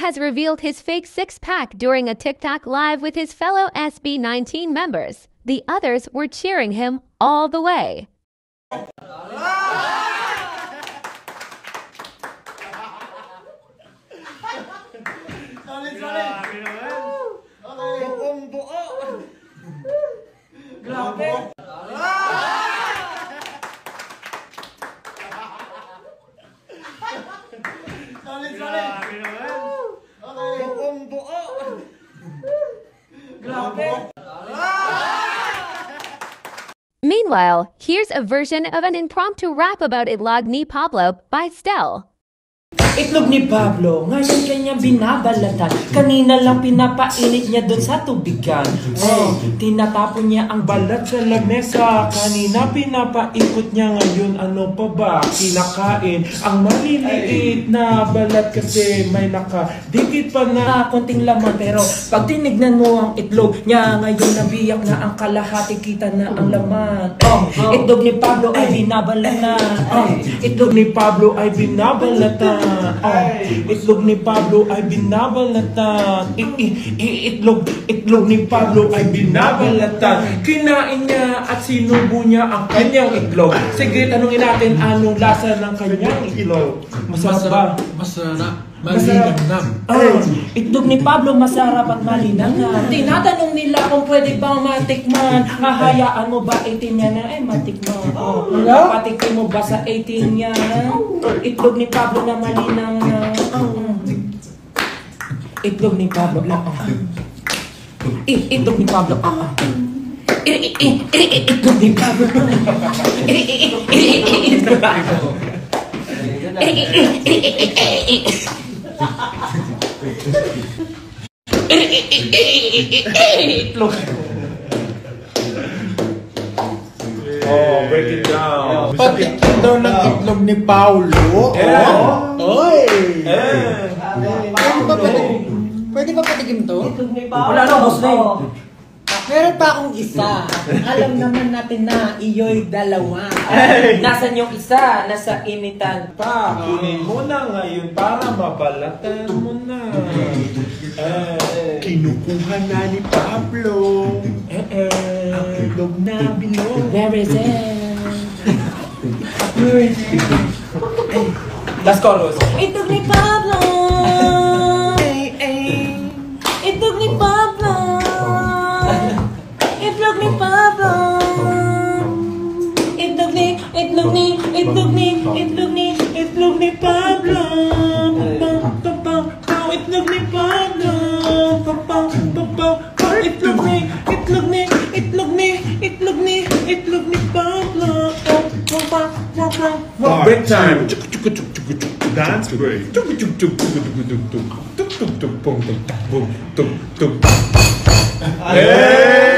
has revealed his fake six-pack during a TikTok live with his fellow SB19 members. The others were cheering him all the way. Meanwhile, here's a version of an impromptu rap about Itlog ni Pablo by Stel. Itlog ni Pablo, ngayon kanya binabalatan. Kanina lang pinapainit niya doon sa tubigan. Tinatapon niya ang balat sa lamesa. Kanina pinapaikot niya, ngayon ano pa ba? Kinakain ang maliliit na balat kasi may nakadikit pa na konting laman. Pero pag tinignan mo ang itlog niya, ngayon nabiyak na ang kalahati, kita na ang laman. Itlog ni Pablo ay binabalatan. Itlog ni Pablo ay binabalatan. Itlog ni Pablo ay binabalatan. Itlog ni Pablo ay binabalatan. Kinain niya at sinubo niya ang kanyang itlog. Sige, tanungin natin anong lasa ng kanyang itlog. Masarap ba? Masarap. Malinamnam. Itlog ni Pablo masarap at malinamnam. Tinatanong nila kung pwede bang matikman. Hahayaan mo ba 18 niya na matikman? Patikin mo ba sa 18 niya? Itlog ni Pablo na malinamnam. Itlog ni Pablo. Itlog ni Pablo. Itlog ni Pablo. Itlog. Break it down. Patikim daw ng itlog ni Paulo. Oy! Pwede ba patikim to? Wala na, boss na yun. Meron pa akong isa. Alam naman natin na iyo'y dalawa. Nasaan yung isa? Nasa initan pa. Kunin mo na ngayon para mabalatan mo na. Kinukuha na ni Pablo. Ang itlog na bilog. Where is it? Where is it? Last chorus. Itlog ni Pablo. Itlog ni Pablo. Itlog ni Pablo. Itlog ni Pablo. Itlog ni Pablo. Itlog ni Pablo. Break time. Dance break. Hey!